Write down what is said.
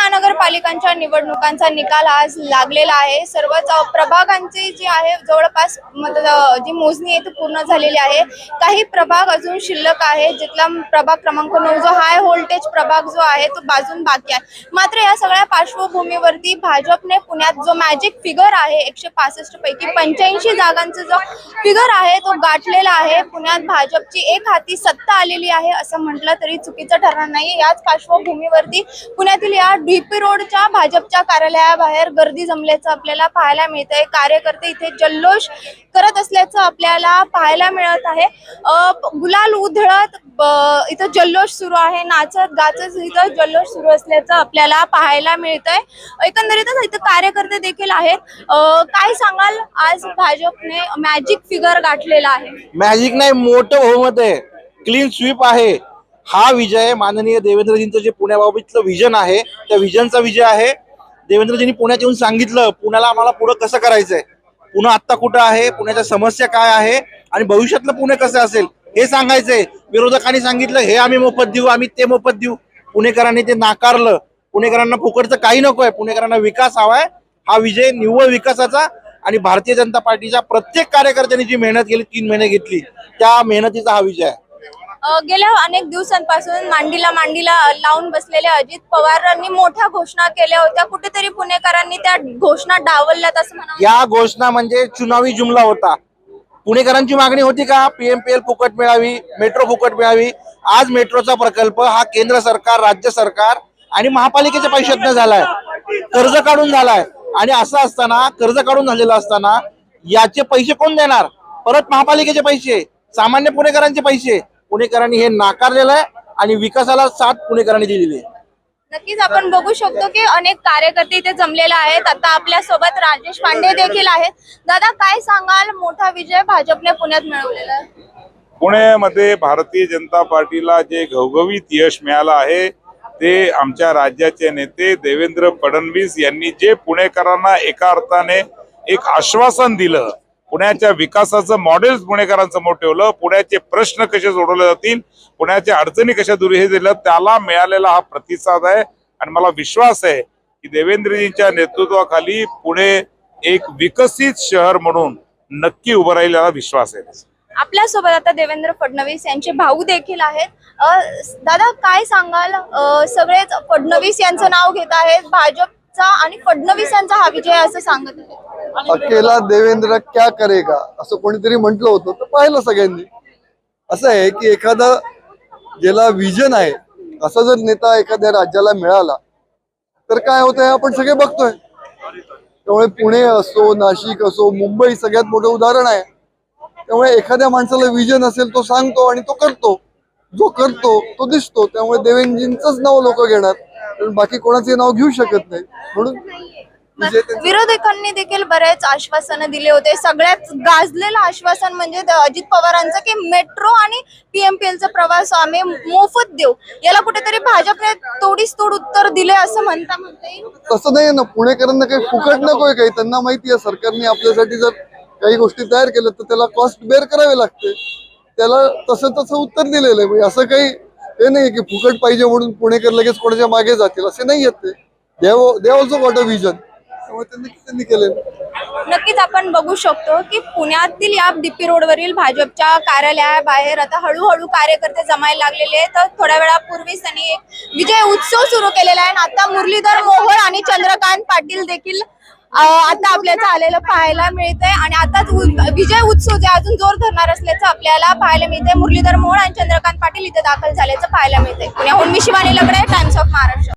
महानगरपालिकांच्या निवडणुकांचा निकाल आज लागलेला आहे। सर्वच प्रभागांची जी आहे जवळपास जी मोजणी आहे ती पूर्ण झालेली आहे। काही प्रभाग अजून शिल्लक आहे, जिथला प्रभाग क्रमांक 9 जो हाय व्होल्टेज प्रभाग जो आहे तो बाजून बाकी आहे। मात्र या सगळ्या पार्श्वभूमीवरती भाजपने पुण्यात जो मॅजिक फिगर आहे 165 पैकी 85 जागांचा जो फिगर आहे तो गाठलेला आहे। पुण्यात भाजपची एक हाती सत्ता आलेली आहे असं म्हटलं तरी चुकीचं ठरणार नाही। याच पार्श्वभूमीवरती पुण्यातील या डीपी रोडच्या भाजपच्या कार्यालयाबाहेर गर्दी जमल्याचं आपल्याला पाहायला मिळतंय। कार्यकर्ते इथे जल्लोष करत असल्याचं आपल्याला पाहायला मिळत आहे। गुलाल उधळत इथं जल्लोष सुरू आहे, नाचत गाचत इथं जल्लोष सुरू असल्याचं आपल्याला पाहायला मिळतंय। एकंदरीतच इथं कार्यकर्ते देखील आहेत। काय सांगाल, आज भाजपने मॅजिक फिगर गाठलेला आहे? मॅजिक नाही, मोठं बहुमत आहे, क्लीन स्वीप आहे। हा विजय माननीय देवेंद्रजींचं जे पुण्याबाबतचं विजन आहे त्या विजनचा विजय आहे। देवेंद्रजींनी पुण्यात येऊन सांगितलं पुण्याला आम्हाला पुढे कसं करायचंय, पुणे आता कुठं आहे, पुण्याच्या समस्या काय आहे आणि भविष्यातलं पुणे कसं असेल हे सांगायचंय। विरोधकांनी सांगितलं हे आम्ही मोफत देऊ, आम्ही ते मोफत देऊ, पुणेकरांनी ते नाकारलं। पुणेकरांना फुकटचं काही नकोय, पुणेकरांना विकास हवाय। हा विजय निव्वळ विकासाचा आणि भारतीय जनता पार्टीच्या प्रत्येक कार्यकर्त्यांनी जी मेहनत केली, 3 महिने घेतली, त्या मेहनतीचा हा विजय आहे। गेल्या अनेक दिवसांपासून मांडीला लावून बसलेल्या अजित पवारांनी मोठ्या घोषणा केल्या होत्या। कुठेतरी पुणेकरांनी त्या घोषणा डावलल्यात असं म्हणावं। या घोषणा म्हणजे चुनावी जुमला होता। पुणेकरांची मागणी होती का पीएमपीएल फुकट मिळावी, मेट्रो फुकट मिळावी। आज मेट्रोचा प्रकल्प हा केंद्र सरकार, राज्य सरकार आणि महापालिकेच्या पैशातनं झालाय, कर्ज काढून झालाय। आणि असं असताना कर्ज काढून झालेलं असताना याचे पैसे कोण देणार? परत महापालिकेचे पैसे, सामान्य पुणेकरांचे पैसे। पुणेकरांनी हे नाकारलेलं आहे आणि विकासाला साथ पुणेकरांनी दिलेली आहे। नक्कीच आपण बघू शकतो की अनेक कार्यकर्ते इथे जमलेले आहेत। आता आपल्या सोबत राजेश पांडे देखील आहेत। दादा, काय सांगाल, मोठा विजय भाजपने पुण्यात मिळवलेला आहे? पुण्यामध्ये भारतीय जनता पार्टीला जे घवघवीत यश मिळालं आहे ते आमच्या राज्याचे नेते देवेंद्र फडणवीस यांनी जे पुणेकरांना एका अर्थाने एक आश्वासन दिलं, पुण्याच्या विकासाचं मॉडेल पुणेकरांसमोर ठेवलं, पुण्याचे प्रश्न कसे सोडवले जातील, पुण्याच्या अडचणी कशा दूर हे दिलं, त्याला मिळालेला हा प्रतिसाद आहे। आणि मला विश्वास आहे की देवेंद्रजींच्या नेतृत्वाखाली पुणे एक विकसित शहर म्हणून नक्की उभं राहील, याला विश्वास आहे। आपल्या सोबत आता देवेंद्र फडणवीस यांचे भाऊ देखील आहेत। दादा, काय सांगाल, सगळेच फडणवीस यांचं नाव घेत आहेत, भाजपचा आणि फडणवीस यांचा हा विजय असं सांगत आहेत। अकेला देवेंद्र क्या करेगा असं कोणीतरी म्हटलं होतं, तर पाहिलं सगळ्यांनी। असं आहे की एखादा ज्याला विजन आहे असा जर नेता एखाद्या राज्याला मिळाला तर काय होतं हे आपण सगळे बघतोय। त्यामुळे पुणे असो, नाशिक असो, मुंबई सगळ्यात मोठं उदाहरण आहे। त्यामुळे एखाद्या माणसाला विजन असेल तो सांगतो आणि तो करतो, जो करतो तो दिसतो। त्यामुळे देवेंद्रजींचंच नाव लोक घेणार, बाकी कोणाचे नाव घेऊ शकत नाही। म्हणून विरोधकांनी देखील बरेच आश्वासनं दिले होते। सगळ्यात गाजलेलं आश्वासन म्हणजे अजित पवारांचं की मेट्रो आणि पीएमपीएलचा प्रवास आम्ही मोफत देऊ। याला कुठेतरी भाजपने तोडीस तोड उत्तर दिले असं म्हणता येईल? तसं नाही ना, पुणेकरांना काही फुकट नकोय काही, त्यांना माहिती आहे सरकारने आपल्यासाठी जर काही गोष्टी तयार केल्या तर त्याला कॉस्ट बेअर करावे लागते। त्याला तसं उत्तर दिलेलं आहे। असं काही हे नाही की फुकट पाहिजे म्हणून पुणेकर लगेच कोणाच्या मागे जातील, असे नाही येत ते। They also got a vision, त्यांनी केलेलं। नक्कीच आपण बघू शकतो की पुण्यातील या डीपी रोडवरील भाजपच्या कार्यालयाबाहेर आता हळूहळू कार्यकर्ते जमायला लागलेले आहेत। तर थोड्या वेळापूर्वीच त्यांनी एक विजय उत्सव सुरू केलेला आहे। आता मुरलीधर मोहोळ आणि चंद्रकांत पाटील देखील आता आपल्याला आलेलं पाहायला मिळतंय आणि आताच विजय उत्सव जे अजून जोर धरणार असल्याचं आपल्याला पाहायला मिळतंय। मुरलीधर मोहोळ आणि चंद्रकांत पाटील इथे दाखल झाल्याचं पाहायला मिळतंय। पुण्याहून मी शिवानी लबडे, टाइम्स ऑफ महाराष्ट्र।